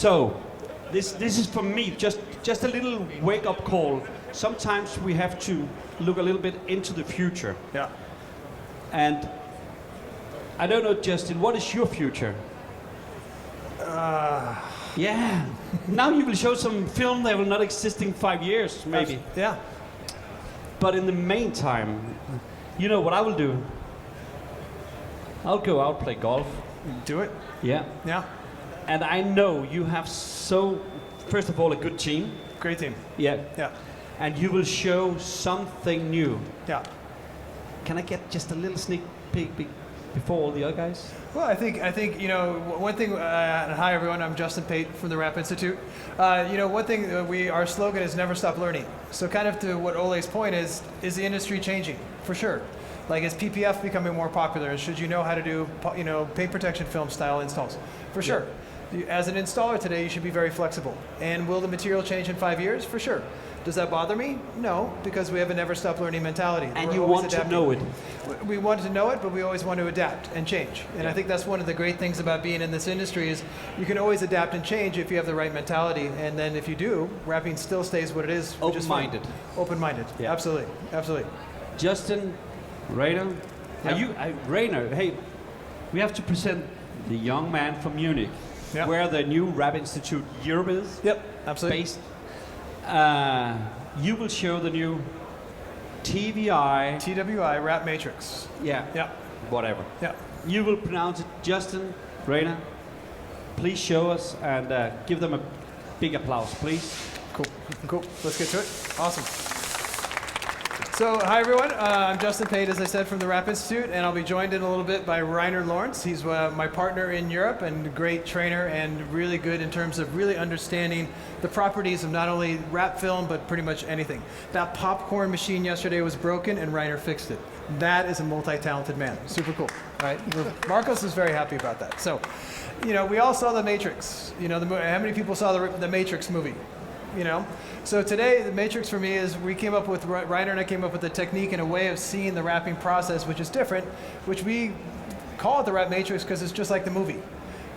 So, this is for me just a little wake-up call. Sometimes we have to look a little bit into the future. Yeah. And I don't know, Justin, what is your future? Yeah. Now you will show some film that will not exist in 5 years, maybe. Yeah. But in the meantime, you know what I will do? I'll go out play golf. Do it. Yeah. Yeah. And I know you have first of all, a good team. Great team. Yeah. Yeah. And you will show something new. Yeah. Can I get just a little sneak peek before all the other guys? Well, I think one thing. Hi everyone, I'm Justin Pate from the Rap Institute. One thing our slogan is never stop learning. So kind of to what Ole's point is the industry changing for sure? Like is PPF becoming more popular? Should you know how to do paint protection film style installs? For sure. Yeah. As an installer today, you should be very flexible. And will the material change in 5 years? For sure. Does that bother me? No, because we have a never stop learning mentality. And you want to know it. We want to know it, but we always want to adapt and change. And I think that's one of the great things about being in this industry is you can always adapt and change if you have the right mentality. And then if you do, rapping still stays what it is. Open-minded. Open-minded, yeah. Absolutely, absolutely. Justin, Rainer, Rainer, hey, we have to present the young man from Munich, where the new Rap Institute Europe is. Yep, absolutely. Based. You will show the new TWI Rap Matrix. Yeah. Yeah. Whatever. Yeah. You will pronounce it. Justin, Rainer, please show us and give them a big applause, please. Cool. Let's get to it. Awesome. So, hi everyone. I'm Justin Pate, as I said, from the Rap Institute, and I'll be joined in a little bit by Rainer Lawrence. He's my partner in Europe and a great trainer and really good in terms of really understanding the properties of not only rap film, but pretty much anything. That popcorn machine yesterday was broken, and Rainer fixed it. That is a multi-talented man. Super cool, right? Marcos is very happy about that. So, we all saw The Matrix. How many people saw the Matrix movie? So today, the Matrix for me is Rainer and I came up with a technique and a way of seeing the rapping process, which is different, which we call it the Rap Matrix because it's just like the movie.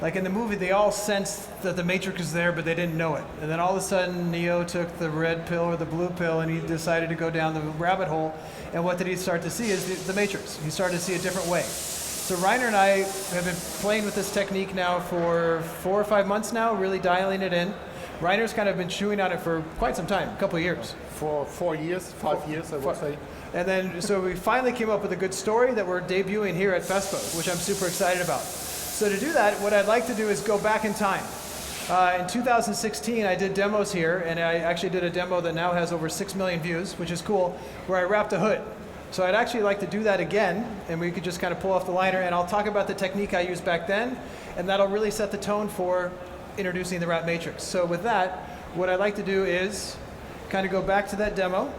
Like in the movie, they all sensed that the Matrix is there, but they didn't know it. And then all of a sudden, Neo took the red pill or the blue pill, and he decided to go down the rabbit hole. And what did he start to see is the Matrix. He started to see a different way. So Rainer and I have been playing with this technique now for 4 or 5 months now, really dialing it in. Rainer's kind of been chewing on it for quite some time, a couple of years. For 4 years, 5 years, I would say. And then, so we finally came up with a good story that we're debuting here at FESPA, which I'm super excited about. So to do that, what I'd like to do is go back in time. In 2016, I did demos here, and I actually did a demo that now has over 6 million views, which is cool, where I wrapped a hood. So I'd actually like to do that again, and we could just kind of pull off the liner, and I'll talk about the technique I used back then, and that'll really set the tone for introducing the Rap Matrix. So with that, what I'd like to do is kind of go back to that demo.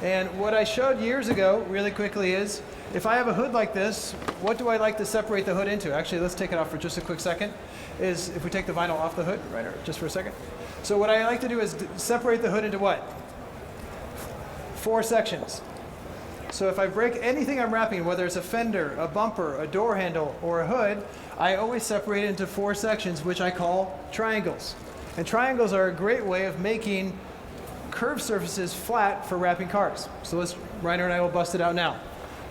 And what I showed years ago, really quickly, is if I have a hood like this, what do I like to separate the hood into? Actually, let's take it off for just a quick second. Is if we take the vinyl off the hood, right, just for a second. So what I like to do is separate the hood into what? 4 sections. So if I break anything I'm wrapping, whether it's a fender, a bumper, a door handle, or a hood, I always separate it into 4 sections, which I call triangles. And triangles are a great way of making curved surfaces flat for wrapping cars. So Rainer and I will bust it out now.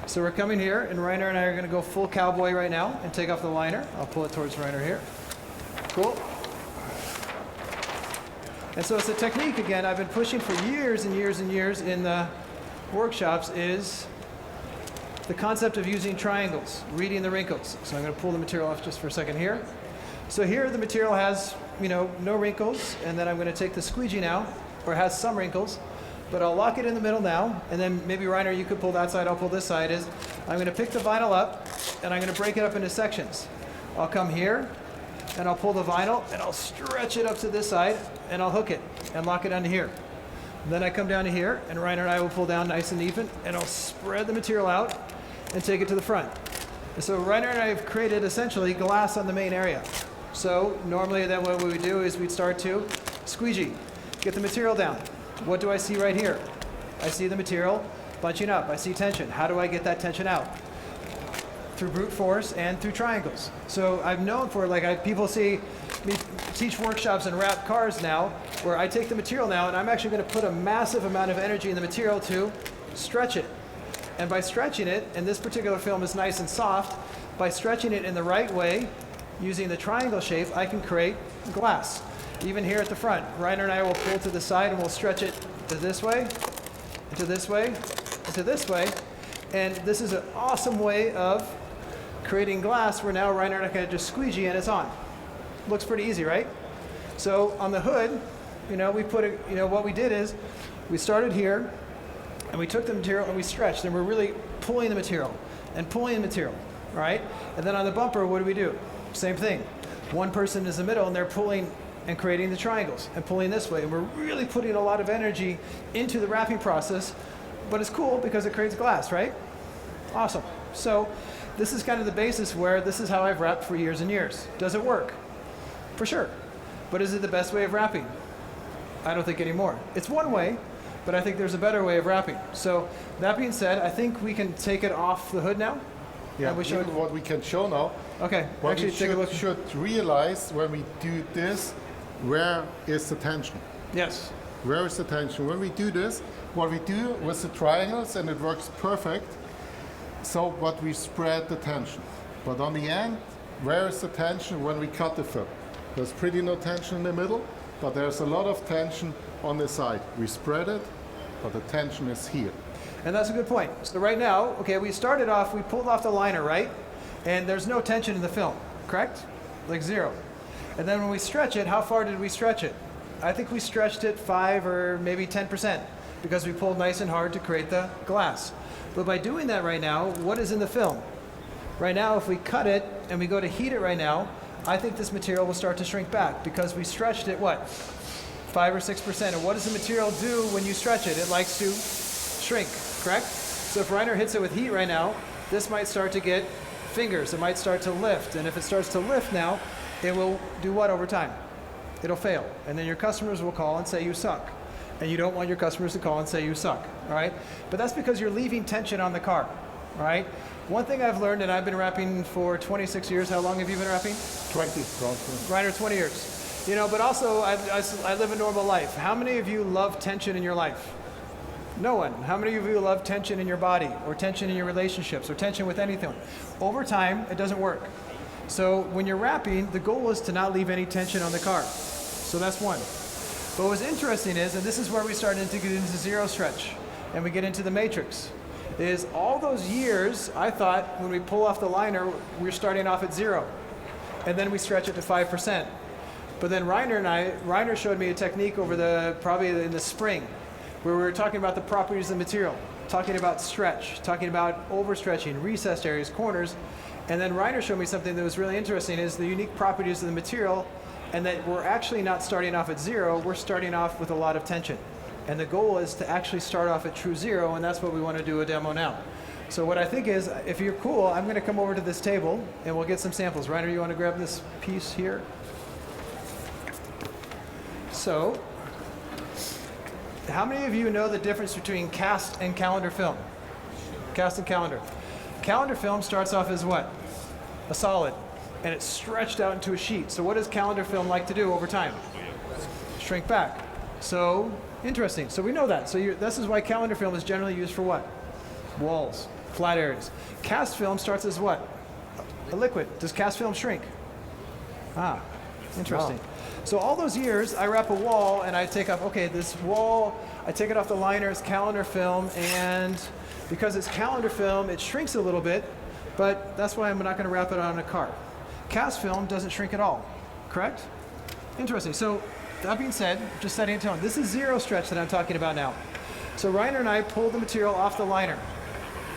So we're coming here, and Rainer and I are going to go full cowboy right now and take off the liner. I'll pull it towards Rainer here. Cool. And so it's a technique, again, I've been pushing for years and years and years in the workshops is the concept of using triangles, reading the wrinkles. So I'm going to pull the material off just for a second here. So here the material has, no wrinkles, and then I'm going to take the squeegee now, or it has some wrinkles, but I'll lock it in the middle now, and then maybe Rainer, you could pull that side, I'll pull this side. I'm going to pick the vinyl up, and I'm going to break it up into sections. I'll come here, and I'll pull the vinyl, and I'll stretch it up to this side, and I'll hook it, and lock it onto here. Then I come down to here, and Rainer and I will pull down nice and even, and I'll spread the material out and take it to the front. And so Rainer and I have created essentially glass on the main area. So normally then what we would do is we'd start to squeegee, get the material down. What do I see right here? I see the material bunching up. I see tension. How do I get that tension out? Through brute force and through triangles. So I've known for, people see me teach workshops and wrap cars now, where I take the material now and I'm actually going to put a massive amount of energy in the material to stretch it. And by stretching it, and this particular film is nice and soft, by stretching it in the right way, using the triangle shape, I can create glass. Even here at the front, Reiner and I will pull to the side and we'll stretch it to this way, to this way, to this way. And this is an awesome way of creating glass where now Reiner and I can just squeegee and it's on. Looks pretty easy, right? So on the hood, we put it, what we did is we started here and we took the material and we stretched and we're really pulling the material and pulling the material, right? And then on the bumper, what do? Same thing. One person is in the middle and they're pulling and creating the triangles and pulling this way. And we're really putting a lot of energy into the wrapping process, but it's cool because it creates glass, right? Awesome. So this is kind of the basis where this is how I've wrapped for years and years. Does it work? For sure. But is it the best way of wrapping? I don't think anymore. It's one way, but I think there's a better way of wrapping. So that being said, I think we can take it off the hood now. Yeah, what we can show now. Okay, actually take a look. We should realize when we do this, where is the tension? Yes. Where is the tension? When we do this, what we do with the triangles, and it works perfect, so but we spread the tension. But on the end, where is the tension when we cut the film? There's pretty no tension in the middle, but there's a lot of tension on the side. We spread it, but the tension is here. And that's a good point. So right now, okay, we started off, we pulled off the liner, right? And there's no tension in the film, correct? Like zero. And then when we stretch it, how far did we stretch it? I think we stretched it 5 or maybe 10% because we pulled nice and hard to create the glass. But by doing that right now, what is in the film? Right now, if we cut it and we go to heat it right now, I think this material will start to shrink back because we stretched it, what? 5 or 6%. And what does the material do when you stretch it? It likes to shrink, correct? So if Reiner hits it with heat right now, this might start to get fingers. It might start to lift. And if it starts to lift now, it will do what over time? It'll fail. And then your customers will call and say you suck. And you don't want your customers to call and say you suck, all right? But that's because you're leaving tension on the car, all right? One thing I've learned, and I've been wrapping for 26 years. How long have you been wrapping? 20. Reiner, 20 years. But also I live a normal life. How many of you love tension in your life? No one. How many of you love tension in your body or tension in your relationships or tension with anything? Over time, it doesn't work. So when you're wrapping, the goal is to not leave any tension on the car. So that's one. But what's interesting is, and this is where we start to get into zero stretch and we get into the matrix, is all those years I thought when we pull off the liner, we're starting off at 0. And then we stretch it to 5%. But then Reiner showed me a technique probably in the spring, where we were talking about the properties of the material, talking about stretch, talking about overstretching, recessed areas, corners. And then Reiner showed me something that was really interesting, is the unique properties of the material, and that we're actually not starting off at 0, we're starting off with a lot of tension. And the goal is to actually start off at true 0, and that's what we want to do a demo now. So what I think is, if you're cool, I'm going to come over to this table, and we'll get some samples. Reiner, you want to grab this piece here? So, how many of you know the difference between cast and calendar film? Cast and calendar. Calendar film starts off as what? A solid. And it's stretched out into a sheet. So what does calendar film like to do over time? Shrink back. So, interesting. So we know that. So this is why calendar film is generally used for what? Walls, flat areas. Cast film starts as what? A liquid. Does cast film shrink? Ah, interesting. Wow. So all those years, I wrap a wall and I take off, okay, this wall, I take it off the liner, it's calendar film, and because it's calendar film, it shrinks a little bit, but that's why I'm not going to wrap it on a car. Cast film doesn't shrink at all, correct? Interesting. So that being said, just setting a tone. This is zero stretch that I'm talking about now. So Reiner and I pulled the material off the liner.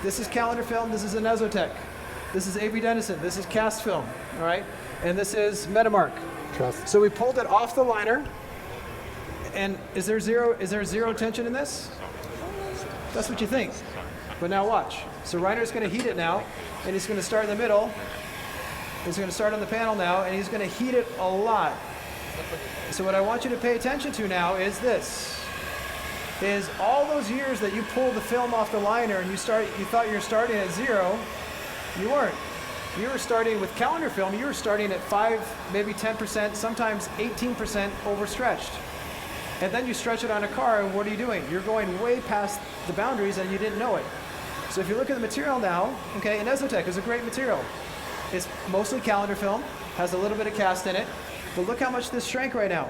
This is calendar film, this is an Esotec. This is AB Dennison, this is cast film, all right? And this is Metamark. So we pulled it off the liner, and is there zero tension in this? That's what you think. But now watch. So Reiner's going to heat it now, and he's going to start in the middle. He's going to start on the panel now, and he's going to heat it a lot. So what I want you to pay attention to now is this. Is all those years that you pulled the film off the liner and you thought you were starting at 0, you weren't. you were starting with calendar film, you were starting at 5, maybe 10%, sometimes 18% overstretched. And then you stretch it on a car, and what are you doing? You're going way past the boundaries and you didn't know it. So if you look at the material now, okay, Inezotech is a great material. It's mostly calendar film, has a little bit of cast in it, but look how much this shrank right now.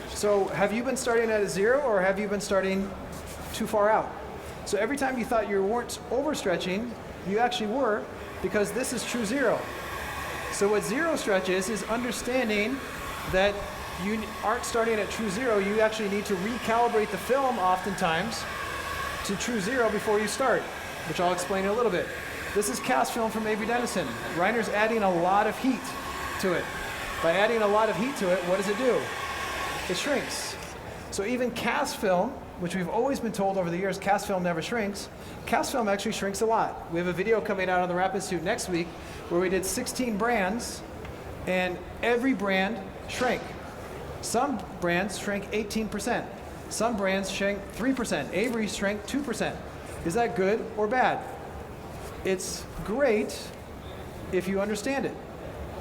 So have you been starting at a 0 or have you been starting too far out? So every time you thought you weren't overstretching, you actually were, because this is true 0. So what 0 stretch is understanding that you aren't starting at true 0, you actually need to recalibrate the film oftentimes to true 0 before you start, which I'll explain in a little bit. This is cast film from Avery Dennison. Reiner's adding a lot of heat to it. By adding a lot of heat to it, what does it do? It shrinks. So even cast film, which we've always been told over the years, cast film never shrinks, cast film actually shrinks a lot. We have a video coming out on the Rap Institute next week where we did 16 brands, and every brand shrank. Some brands shrank 18%. Some brands shrank 3%. Avery shrank 2%. Is that good or bad? It's great if you understand it.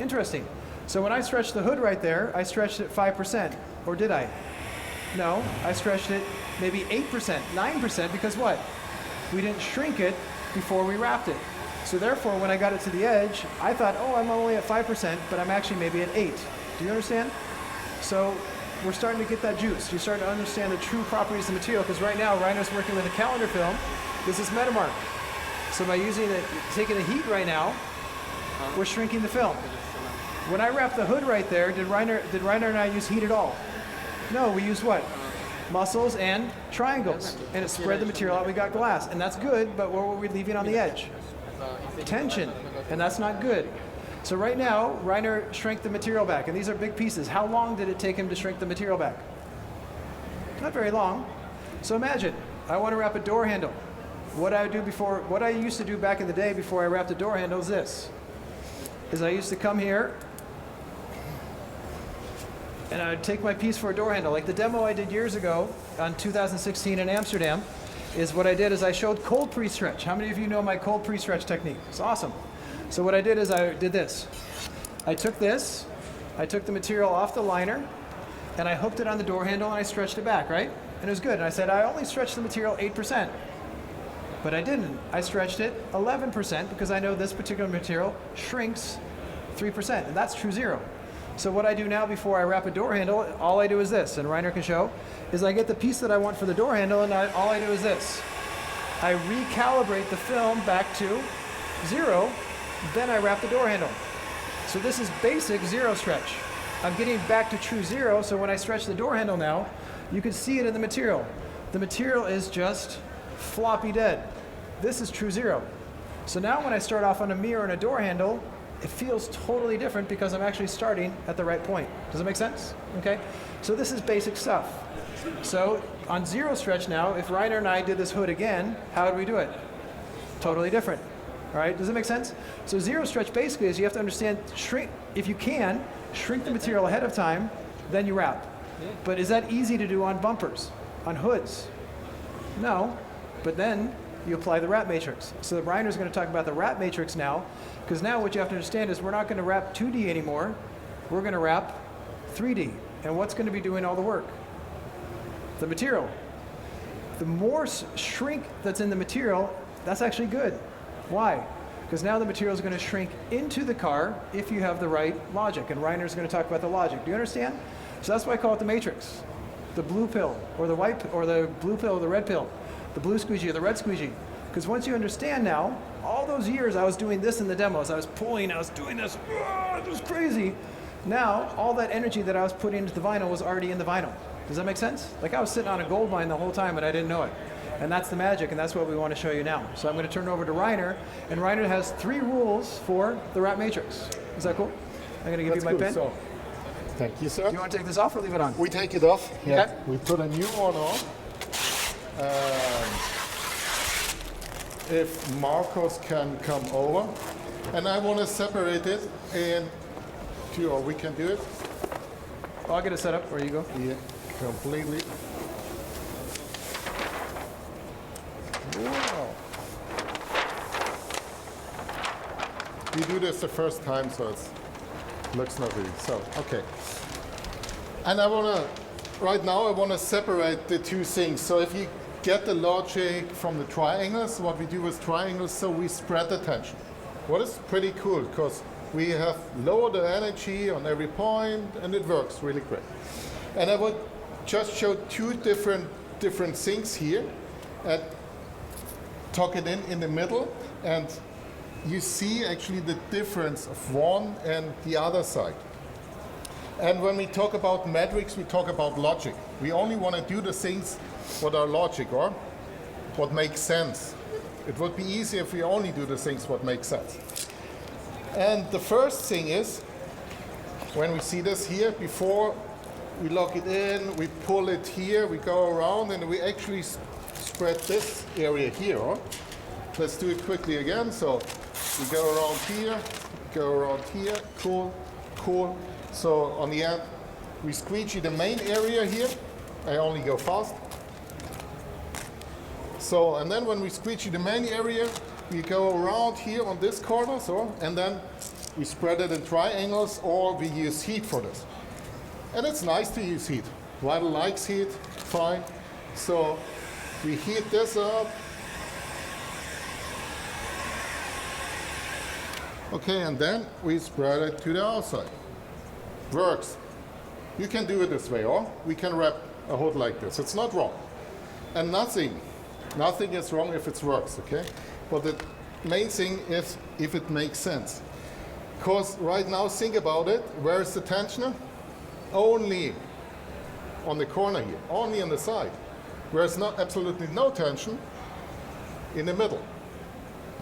Interesting. So when I stretched the hood right there, I stretched it 5%. Or did I? No, I stretched it maybe 8%, 9%, because what? We didn't shrink it before we wrapped it. So therefore, when I got it to the edge, I thought, oh, I'm only at 5%, but I'm actually maybe at 8. Do you understand? So we're starting to get that juice. You're starting to understand the true properties of the material, because right now, Reiner's working with a calendar film. This is Metamark. So by using it, taking the heat right now, we're shrinking the film. When I wrapped the hood right there, did Reiner and I use heat at all? No, we used what? Muscles and triangles. And it spread the material out, we got glass. And that's good, but what were we leaving on the edge? Tension, and that's not good. So right now, Reiner shrank the material back, and these are big pieces. How long did it take him to shrink the material back? Not very long. So imagine, I want to wrap a door handle. What I used to do back in the day before I wrapped a door handle is this. I used to come here, and I'd take my piece for a door handle. Like the demo I did years ago on 2016 in Amsterdam, is what I did is I showed cold pre-stretch. How many of you know my cold pre-stretch technique? It's awesome. So what I did is I did this. I took the material off the liner, and I hooked it on the door handle, and I stretched it back, right? And it was good. And I said, I only stretched the material 8%. But I didn't. I stretched it 11% because I know this particular material shrinks 3%, and that's true 0. So what I do now before I wrap a door handle, all I do is this, and Reiner can show, is I get the piece that I want for the door handle, and all I do is this. I recalibrate the film back to 0, then I wrap the door handle. So this is basic 0 stretch. I'm getting back to true 0, so when I stretch the door handle now, you can see it in the material. The material is just floppy dead. This is true 0. So now when I start off on a mirror and a door handle, it feels totally different because I'm actually starting at the right point. Does that make sense? Okay? So this is basic stuff. So on 0 stretch now, if Reiner and I did this hood again, how would we do it? Totally different. All right? Does it make sense? So 0 stretch basically is you have to understand, shrink, if you can, shrink the material ahead of time, then you wrap. But is that easy to do on bumpers, on hoods? No. But then you apply the wrap matrix. So the Reiner's going to talk about the wrap matrix now, because now what you have to understand is we're not going to wrap 2D anymore. We're going to wrap 3D. And what's going to be doing all the work? The material. The more shrink that's in the material, that's actually good. Why? Because now the material is going to shrink into the car if you have the right logic. And Reiner's going to talk about the logic. Do you understand? So that's why I call it the matrix. The blue pill, or the white, or the blue pill, or the red pill. The blue squeegee or the red squeegee. Because once you understand now, all those years I was doing this in the demos, I was pulling, I was doing this, it was crazy. Now, all that energy that I was putting into the vinyl was already in the vinyl. Does that make sense? Like I was sitting on a gold mine the whole time, but I didn't know it. And that's the magic, and that's what we want to show you now. So I'm going to turn it over to Reiner, and Reiner has 3 rules for the wrap matrix. Is that cool? I'm going to give you my pen. So, thank you, sir. Do you want to take this off or leave it on? We take it off. Yeah. Okay. We put a new one on. If Marcos can come over, and I want to separate it in 2, or we can do it. Oh, I'll get it set up. Where you go? Yeah, completely. Wow. we do this the first time, so it looks not really. So, okay. And right now I want to separate the two things. So if you get the logic from the triangles, what we do with triangles, so we spread the tension. What is pretty cool, because we have lowered the energy on every point, and it works really great. And I would just show two different things here, and tuck it in the middle, and you see actually the difference of one and the other side. And when we talk about metrics, we talk about logic. We only want to do the things what are logic or what makes sense. It would be easier if we only do the things what make sense. And the first thing is, when we see this here, before we lock it in, we pull it here, we go around, and we actually spread this area here. Let's do it quickly again. So we go around here, cool, cool. So on the end, we squeegee the main area here. I only go fast. So, and then when we squeegee the main area, we go around here on this corner, and then we spread it in triangles, or we use heat for this. And it's nice to use heat. Vinyl likes heat, fine. So we heat this up. Okay, and then we spread it to the outside. Works. You can do it this way, or we can wrap a hood like this. It's not wrong. And nothing is wrong if it works, okay? But the main thing is if it makes sense. Because right now, think about it, where is the tensioner? Only on the corner here, only on the side. Whereas absolutely no tension in the middle,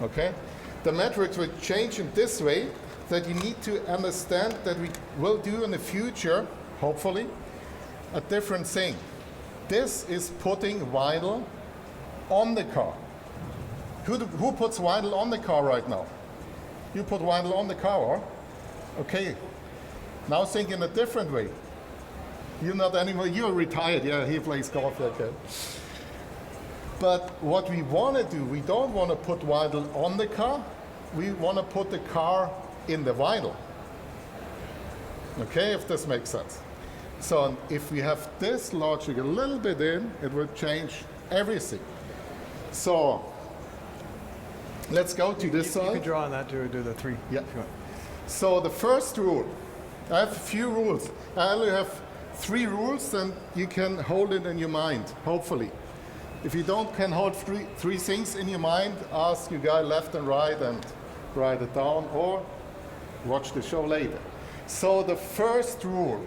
okay? The metrics will change in this way, that you need to understand that we will do in the future, hopefully, a different thing. This is putting vinyl on the car. Who puts vinyl on the car right now? You put vinyl on the car, or? Okay. Now think in a different way. You're not anymore, you're retired, yeah, he plays golf, okay. But what we want to do, we don't want to put vinyl on the car, we want to put the car in the vinyl. Okay, if this makes sense. So if we have this logic a little bit in, it will change everything. So let's go to this side. You can draw on that to do the three. Yeah. So the first rule, I have a few rules. I only have 3 rules, and you can hold it in your mind, hopefully. If you can hold three things in your mind, ask your guy left and right and write it down, or watch the show later. So the first rule.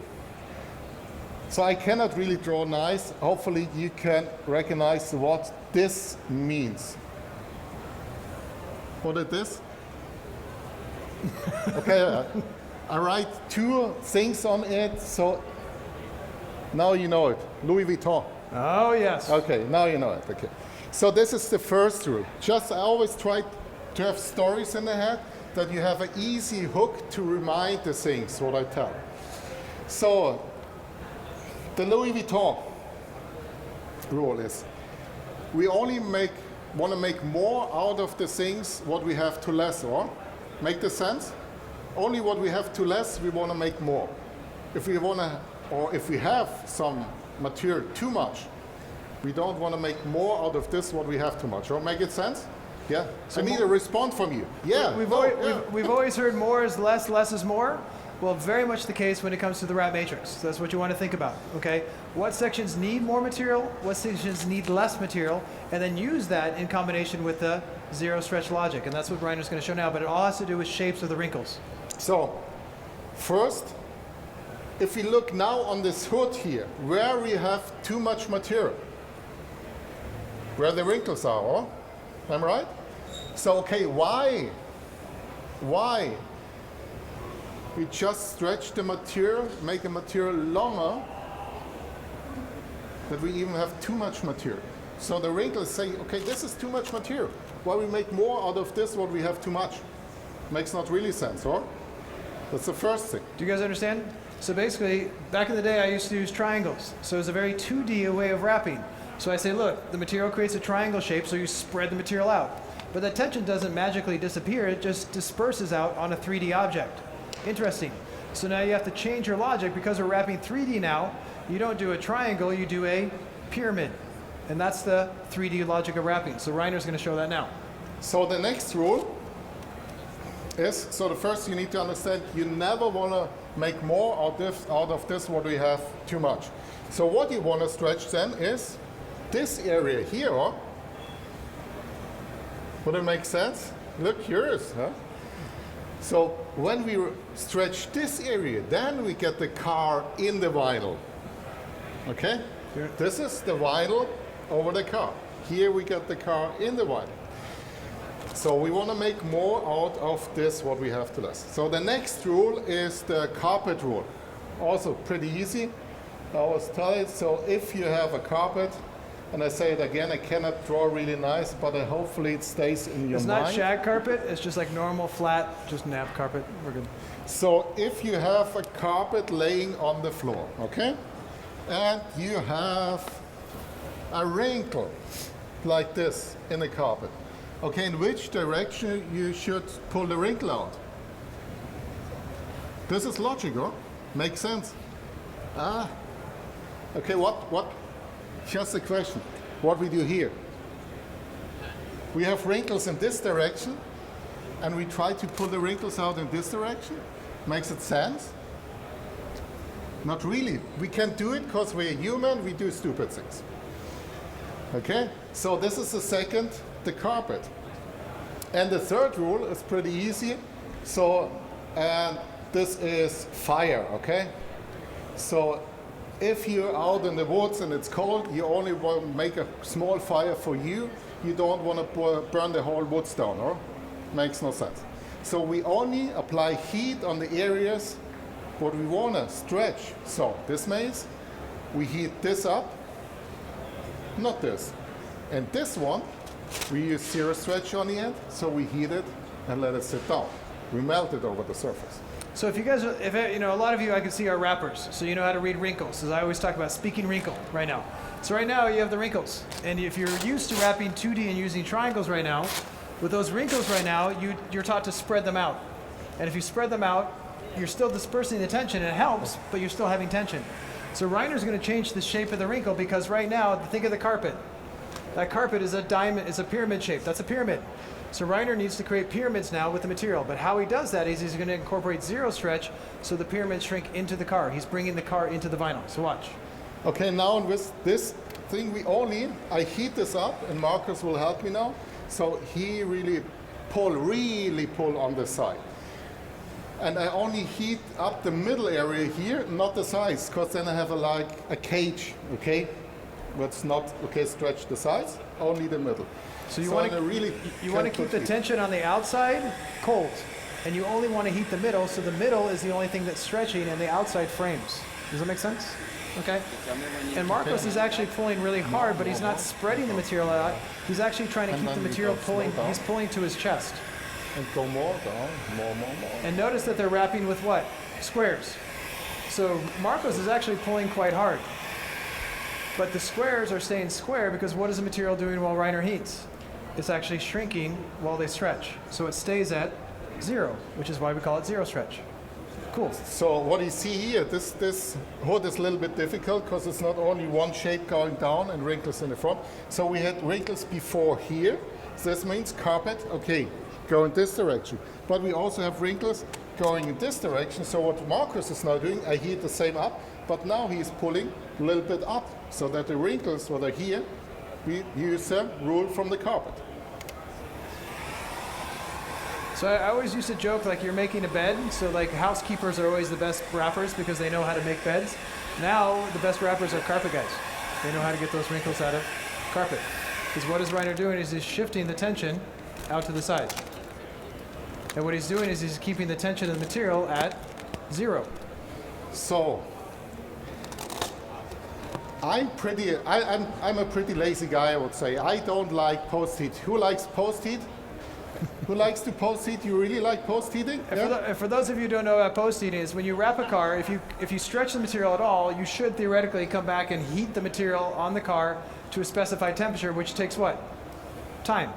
So I cannot really draw nice. Hopefully you can recognize what this means. What is this? Okay, I write 2 things on it, so now you know it. Louis Vuitton. Oh, yes. Okay, now you know it. Okay. So this is the first rule. Just I always try to have stories in the head that you have an easy hook to remind the things what I tell. So the Louis Vuitton rule is we only want to make more out of the things what we have to less, or make the sense? Only what we have to less, we want to make more. If we want to, or if we have some material too much, we don't want to make more out of this what we have too much. Or make it sense? Yeah. So I need a response from you. Yeah. We've always heard more is less, less is more. Well, very much the case when it comes to the wrap matrix. So that's what you want to think about, okay? What sections need more material, what sections need less material, and then use that in combination with the zero stretch logic. And that's what Reiner's going to show now, but it all has to do with shapes of the wrinkles. So, first, if we look now on this hood here, where we have too much material, where the wrinkles are, or? Am I right? So, okay, why? We just stretch the material, make the material longer, that we even have too much material. So the wrinkles say, okay, this is too much material. Why we make more out of this what we have too much? Makes not really sense, or? That's the first thing. Do you guys understand? So basically, back in the day, I used to use triangles. So it's a very 2D way of wrapping. So I say, look, the material creates a triangle shape, so you spread the material out. But the tension doesn't magically disappear, it just disperses out on a 3D object. Interesting. So now you have to change your logic because we're wrapping 3D now. You don't do a triangle, you do a pyramid. And that's the 3D logic of wrapping. So Reiner's going to show that now. So the next rule is, so the first you need to understand, you never want to make more out of this what we have too much. So what you want to stretch then is this area here. Would it make sense? Look, curious, huh? So when we stretch this area, then we get the car in the vinyl. Okay? Here. This is the vinyl over the car. Here we get the car in the vinyl. So we want to make more out of this what we have to less. So the next rule is the carpet rule. Also pretty easy. I always tell it, so if you have a carpet, and I say it again, I cannot draw really nice, but hopefully it stays in your mind. It's not shag carpet, it's just like normal, flat, just nap carpet. We're good. So if you have a carpet laying on the floor, okay, and you have a wrinkle like this in the carpet, okay, in which direction you should pull the wrinkle out? This is logical, makes sense. Okay, what? Just a question. What we do here? We have wrinkles in this direction, and we try to pull the wrinkles out in this direction. Makes it sense? Not really. We can do it because we're human, we do stupid things. Okay? So this is the second, the carpet. And the third rule is pretty easy. So, and this is fire, okay? So if you're out in the woods and it's cold, you only want to make a small fire for you. You don't want to burn the whole woods down, or? Makes no sense. So we only apply heat on the areas what we want to stretch. So this means we heat this up, not this. And this one, we use zero stretch on the end, so we heat it and let it sit down. We melt it over the surface. So if you guys, a lot of you I can see are rappers, so you know how to read wrinkles. As I always talk about speaking wrinkle right now. So right now you have the wrinkles. And if you're used to wrapping 2D and using triangles right now, with those wrinkles right now, you're taught to spread them out. And if you spread them out, you're still dispersing the tension, and it helps, but you're still having tension. So Reiner's going to change the shape of the wrinkle because right now, think of the carpet. That carpet is a diamond, it's a pyramid shape. That's a pyramid. So Reiner needs to create pyramids now with the material. But how he does that is he's going to incorporate zero stretch so the pyramids shrink into the car. He's bringing the car into the vinyl. So watch. Okay, now with this thing I heat this up, and Marcus will help me now. So he really pull on the side. And I only heat up the middle area here, not the sides, because then I have like a cage, okay? But it's not, okay, stretch the sides, only the middle. So you want to keep the tension on the outside cold, and you only want to heat the middle, so the middle is the only thing that's stretching and the outside frames. Does that make sense? Okay. And Marcos is actually pulling really hard, but he's not spreading the material out. He's actually trying to keep the material pulling. He's pulling to his chest. And go more down, more. And notice that they're wrapping with what? Squares. So Marcos is actually pulling quite hard. But the squares are staying square because what is the material doing while Reiner heats? It's actually shrinking while they stretch. So it stays at zero, which is why we call it zero stretch. Cool. So what you see here, this hood is a little bit difficult because it's not only one shape going down and wrinkles in the front. So we had wrinkles before here. So this means carpet, okay, go in this direction. But we also have wrinkles going in this direction. So what Marcus is now doing, I heat the same up, but now he's pulling a little bit up so that the wrinkles that are here, we use a rule from the carpet. So I always used to joke like you're making a bed, so like housekeepers are always the best wrappers because they know how to make beds. Now the best wrappers are carpet guys. They know how to get those wrinkles out of carpet. Because what is Reiner doing is he's shifting the tension out to the side. And what he's doing is he's keeping the tension of the material at zero. So I'm a pretty lazy guy, I would say. I don't like post-heat. Who likes post-heat? Who likes to post-heat? You really like post-heating? For those of you who don't know what post-heating is, when you wrap a car, if you stretch the material at all, you should theoretically come back and heat the material on the car to a specified temperature, which takes what? Time.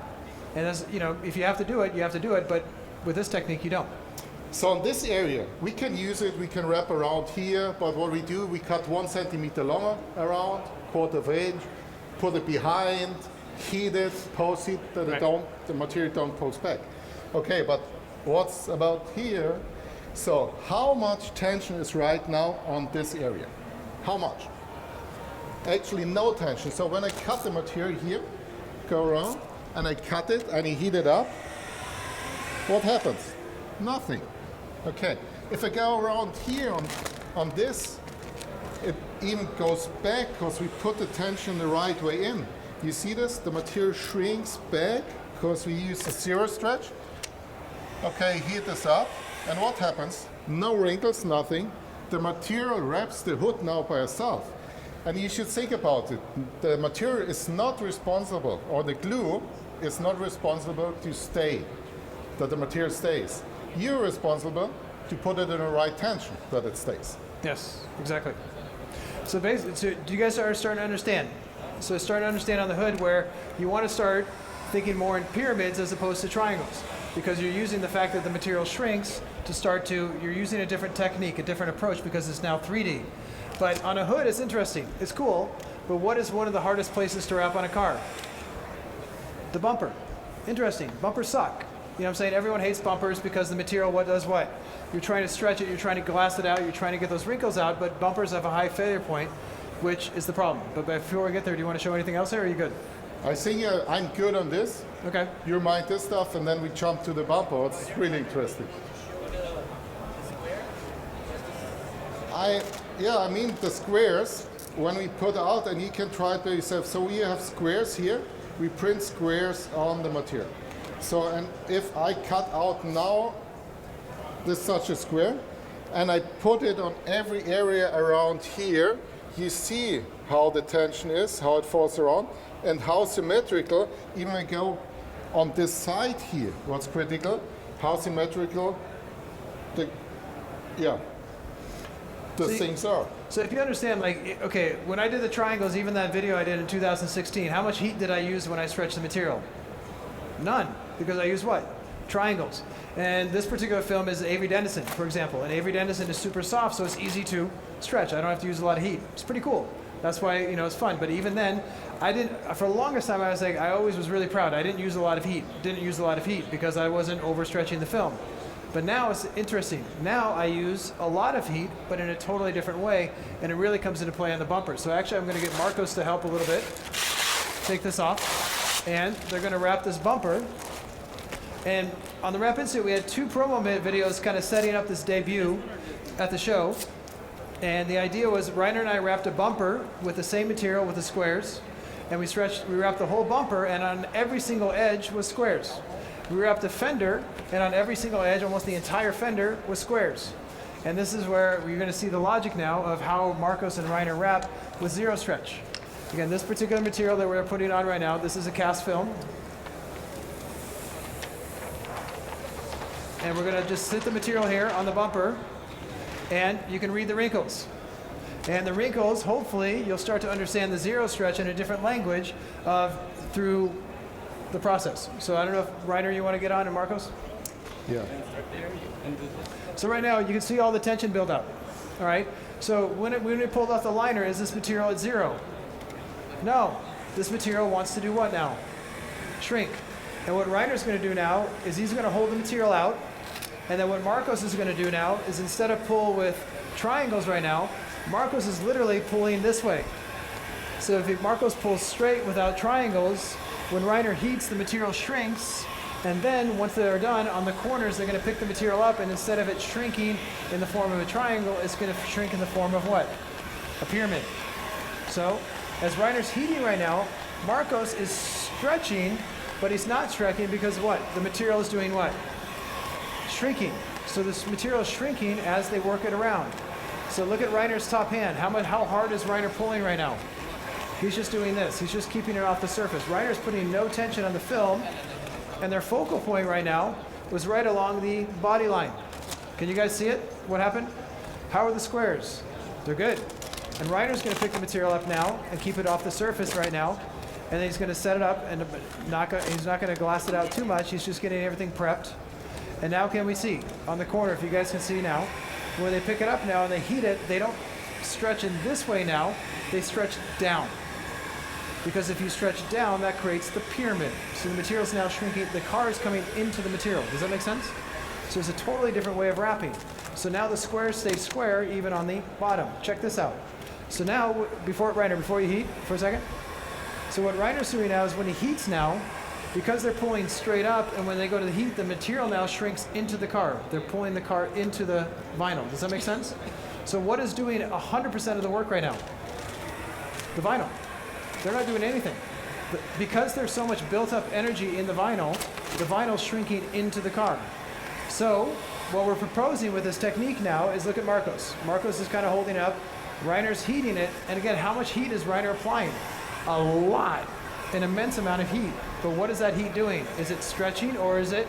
And as, you know, if you have to do it, you have to do it, but with this technique, you don't. So in this area, we can use it, we can wrap around here, but what we do, we cut 1 centimeter longer around, 1/4 inch, put it behind, heat it, post it, that the material don't post back. Okay, but what's about here? So how much tension is right now on this area? How much? Actually no tension. So when I cut the material here, go around, and I cut it and I heat it up, what happens? Nothing. Okay, if I go around here on this, it even goes back because we put the tension the right way in. You see this? The material shrinks back because we use a zero stretch. Okay, heat this up, and what happens? No wrinkles, nothing. The material wraps the hood now by itself. And you should think about it. The material is not responsible, or the glue is not responsible to stay, that the material stays. You're responsible to put it in the right tension, that it stays. Yes, exactly. So basically, do you guys are starting to understand? So starting to understand on the hood where you want to start thinking more in pyramids as opposed to triangles, because you're using the fact that the material shrinks to start to, you're using a different technique, a different approach, because it's now 3D. But on a hood, it's interesting. It's cool, but what is one of the hardest places to wrap on a car? The bumper. Interesting. Bumpers suck. You know what I'm saying? Everyone hates bumpers because the material does what? You're trying to stretch it, you're trying to glass it out, you're trying to get those wrinkles out, but bumpers have a high failure point, which is the problem. But before we get there, do you want to show anything else there, or are you good? I think I'm good on this. Okay. You mind this stuff, and then we jump to the bumper. It's really interesting. I mean the squares, when we put out, and you can try it by yourself. So we have squares here. We print squares on the material. So, and if I cut out now this such a square, and I put it on every area around here, you see how the tension is, how it falls around, and how symmetrical, even I go on this side here, what's critical, how symmetrical the things are. So if you understand, like, okay, when I did the triangles, even that video I did in 2016, how much heat did I use when I stretched the material? None, because I used what? Triangles. And this particular film is Avery Dennison, for example. And Avery Dennison is super soft, so it's easy to stretch. I don't have to use a lot of heat. It's pretty cool. That's why, you know, it's fun. But even then, I didn't, for the longest time, I was like, I always was really proud. I didn't use a lot of heat. Didn't use a lot of heat because I wasn't overstretching the film. But now it's interesting. Now I use a lot of heat, but in a totally different way, and it really comes into play on the bumper. So actually, I'm going to get Marcos to help a little bit. Take this off, and they're going to wrap this bumper. And on the Wrap Institute, we had 2 promo videos kind of setting up this debut at the show. And the idea was Reiner and I wrapped a bumper with the same material with the squares, and we wrapped the whole bumper, and on every single edge was squares. We wrapped a fender, and on every single edge, almost the entire fender, was squares. And this is where you're going to see the logic now of how Marcos and Reiner wrap with zero stretch. Again, this particular material that we're putting on right now, this is a cast film. And we're going to just sit the material here on the bumper, and you can read the wrinkles. And the wrinkles, hopefully, you'll start to understand the zero stretch in a different language through the process. So I don't know if Reiner, you want to get on, and Marcos? Yeah. So right now you can see all the tension build up. All right. So when we pulled off the liner, is this material at zero? No. This material wants to do what now? Shrink. And what Reiner's going to do now is he's going to hold the material out. And then what Marcos is going to do now is instead of pull with triangles right now, Marcos is literally pulling this way. So if Marcos pulls straight without triangles, when Reiner heats, the material shrinks, and then once they're done, on the corners, they're going to pick the material up, and instead of it shrinking in the form of a triangle, it's going to shrink in the form of what? A pyramid. So as Reiner's heating right now, Marcos is stretching, but he's not stretching because what? The material is doing what? Shrinking. So this material is shrinking as they work it around. So look at Reiner's top hand. How hard is Reiner pulling right now? He's just doing this. He's just keeping it off the surface. Reiner's putting no tension on the film, and their focal point right now was right along the body line. Can you guys see it? What happened? How are the squares? They're good. And Reiner's going to pick the material up now and keep it off the surface right now. and then he's going to set it up, and he's not going to glass it out too much. He's just getting everything prepped. And now can we see on the corner, if you guys can see now, when they pick it up now and they heat it, they don't stretch in this way now, they stretch down. Because if you stretch down, that creates the pyramid. So the material's now shrinking, the car is coming into the material. Does that make sense? So it's a totally different way of wrapping. So now the squares stay square even on the bottom. Check this out. So now, Reiner, before you heat for a second. So what Reiner's doing now is when he heats now, because they're pulling straight up, and when they go to the heat, the material now shrinks into the car. They're pulling the car into the vinyl. Does that make sense? So what is doing 100% of the work right now? The vinyl. They're not doing anything. Because there's so much built up energy in the vinyl's shrinking into the car. So what we're proposing with this technique now is look at Marcos. Marcos is kind of holding up. Reiner's heating it. And again, how much heat is Reiner applying? A lot. An immense amount of heat. But what is that heat doing? Is it stretching or is it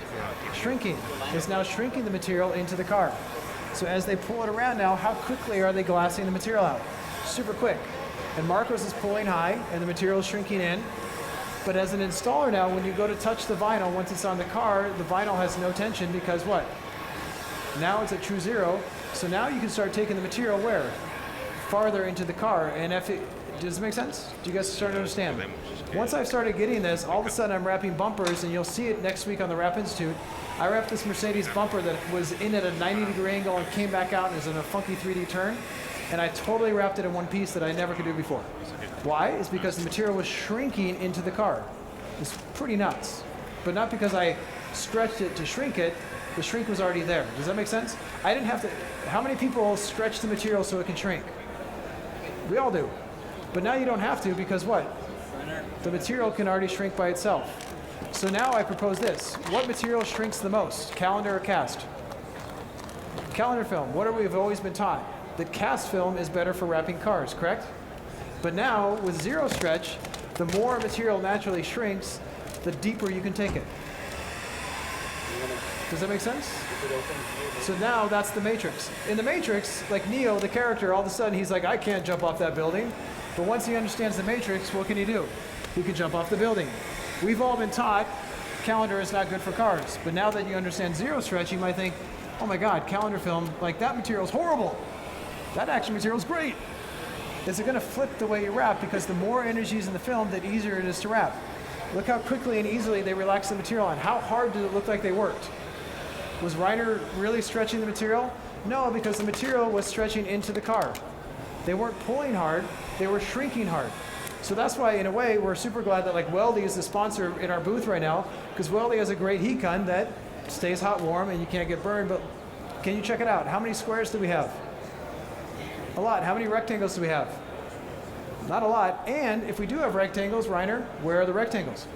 shrinking? It's now shrinking the material into the car. So as they pull it around now, how quickly are they glassing the material out? Super quick. And Marcos is pulling high and the material is shrinking in. But as an installer now, when you go to touch the vinyl, once it's on the car, the vinyl has no tension because what? Now it's at true zero. So now you can start taking the material where? Farther into the car. And does it make sense? Do you guys start to understand? Once I've started getting this, all of a sudden I'm wrapping bumpers, and you'll see it next week on the Wrap Institute. I wrapped this Mercedes bumper that was in at a 90-degree angle and came back out and is in a funky 3D turn. And I totally wrapped it in one piece that I never could do before. Why? It's because the material was shrinking into the car. It's pretty nuts. But not because I stretched it to shrink it. The shrink was already there. Does that make sense? I didn't have to. How many people stretch the material so it can shrink? We all do. But now you don't have to because what? The material can already shrink by itself. So now I propose this. What material shrinks the most? Calendar or cast? Calendar film. What we've always been taught? That cast film is better for wrapping cars, correct? But now, with zero stretch, the more material naturally shrinks, the deeper you can take it. Does that make sense? So now that's the Matrix. In the Matrix, like Neo, the character, all of a sudden he's like, I can't jump off that building. But once he understands the Matrix, what can he do? He can jump off the building. We've all been taught calendar is not good for cars. But now that you understand zero stretch, you might think, oh my God, calendar film, like that material is horrible. That action material is great. Is it going to flip the way you wrap? Because the more energy is in the film, the easier it is to wrap. Look how quickly and easily they relax the material, and how hard did it look like they worked? Was Reiner really stretching the material? No, because the material was stretching into the car. They weren't pulling hard, they were shrinking hard. So that's why, in a way, we're super glad that like Weldy is the sponsor in our booth right now, because Weldy has a great heat gun that stays hot, warm, and you can't get burned. But can you check it out? How many squares do we have? A lot. How many rectangles do we have? Not a lot. And if we do have rectangles, Reiner, where are the rectangles?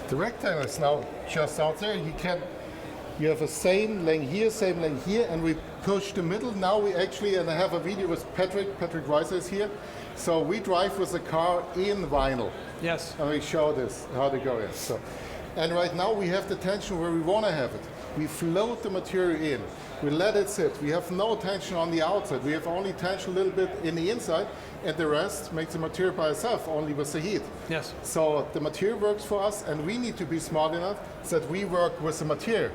The rectangle is now just out there. You have the same length here, and we push the middle. Now we actually, and I have a video with Patrick Weiser is here. So we drive with the car in vinyl. Yes. And we show this, how to go in. So, and right now we have the tension where we want to have it. We float the material in. We let it sit. We have no tension on the outside. We have only tension a little bit in the inside, and the rest makes the material by itself, only with the heat. Yes. So the material works for us, and we need to be smart enough that we work with the material.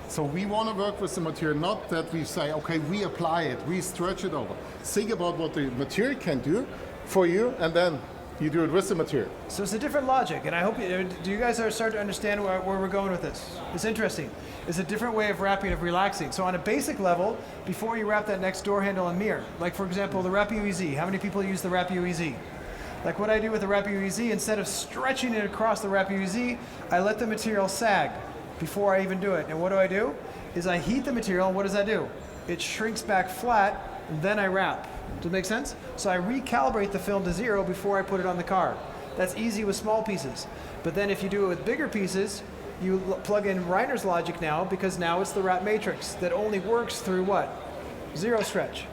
So we want to work with the material, not that we say, okay, we apply it, we stretch it over. Think about what the material can do for you, and then you do it with the material. So it's a different logic, and I hope do you guys start to understand where we're going with this? It's interesting. It's a different way of wrapping, of relaxing. So on a basic level, before you wrap that next door handle and mirror, like for example, the Wrap UEZ. How many people use the Wrap UEZ? Like what I do with the Wrap UEZ, instead of stretching it across the Wrap UEZ, I let the material sag before I even do it. And what do? Is I heat the material, and what does that do? It shrinks back flat, and then I wrap. Does it make sense? So I recalibrate the film to zero before I put it on the car. That's easy with small pieces. But then if you do it with bigger pieces, you plug in Reiner's logic now, because now it's the wrap matrix that only works through what? Zero stretch.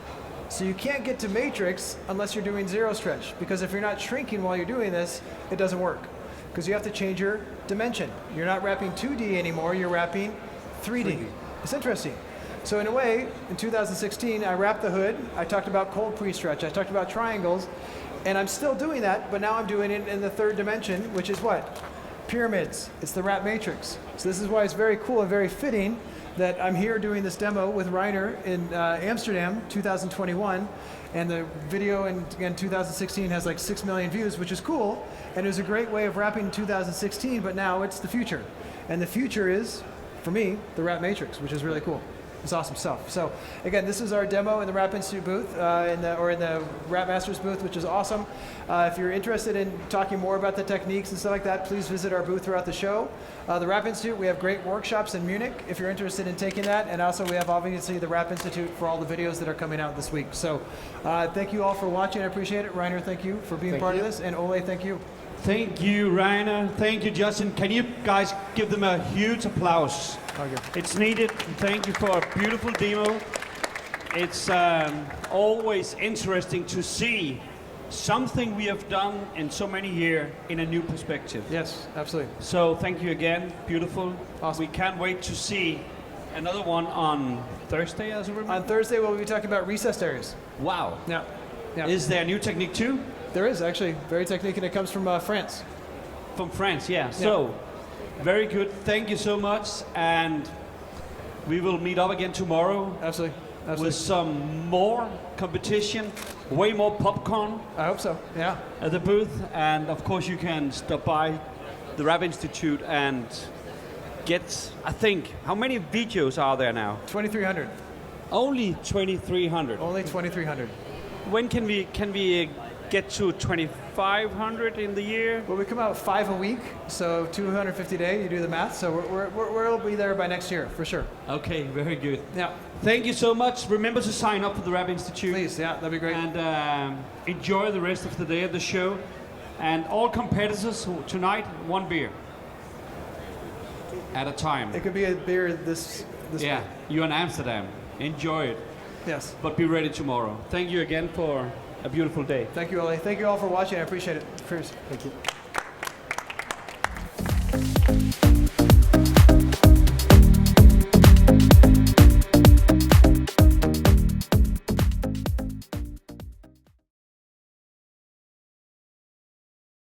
So you can't get to matrix unless you're doing zero stretch, because if you're not shrinking while you're doing this, it doesn't work. Because you have to change your dimension. You're not wrapping 2D anymore, you're wrapping 3D. It's interesting. So in a way, in 2016, I wrapped the hood. I talked about cold pre-stretch. I talked about triangles. And I'm still doing that, but now I'm doing it in the third dimension, which is what? Pyramids. It's the wrap matrix. So this is why it's very cool and very fitting that I'm here doing this demo with Reiner in Amsterdam 2021. And the video in 2016 has like 6 million views, which is cool. And it was a great way of wrapping in 2016, but now it's the future. And the future is, for me, the wrap matrix, which is really cool. It's awesome stuff. So again, this is our demo in the Wrap Institute booth, in the Wrap Masters booth, which is awesome. If you're interested in talking more about the techniques and stuff like that, please visit our booth throughout the show. The Wrap Institute, we have great workshops in Munich if you're interested in taking that. And also we have obviously the Wrap Institute for all the videos that are coming out this week. So thank you all for watching. I appreciate it. Reiner, thank you for being part of this. And Ole, thank you. Thank you, Reiner. Thank you, Justin. Can you guys give them a huge applause? Okay. It's needed. Thank you for a beautiful demo. It's always interesting to see something we have done in so many years in a new perspective. Yes, absolutely. So thank you again. Beautiful. Awesome. We can't wait to see another one on Thursday, as I remember. On Thursday, we'll be talking about recessed areas. Wow. Yeah. Yeah. Is there a new technique too? There is actually very technique, and it comes from France. From France, yeah. So, very good. Thank you so much, and we will meet up again tomorrow. Absolutely. Absolutely. With some more competition, way more popcorn. I hope so. Yeah. At the booth, and of course you can stop by the Wrap Institute and get. I think how many videos are there now? 2,300. Only 2,300. Only 2,300. When can we get to 2,500 in the year? Well, we come out 5 a week, so 250 a day. You do the math. So we'll be there by next year for sure. Okay, very good. Yeah. Thank you so much. Remember to sign up for the Wrap Institute. Please, yeah, that'd be great. And enjoy the rest of the day of the show. And all competitors tonight, one beer at a time. It could be a beer this yeah, week. you're in Amsterdam. Enjoy it. Yes. But be ready tomorrow. Thank you again for a beautiful day. Thank you, Ole. Thank you all for watching. I appreciate it. Cheers. Thank you.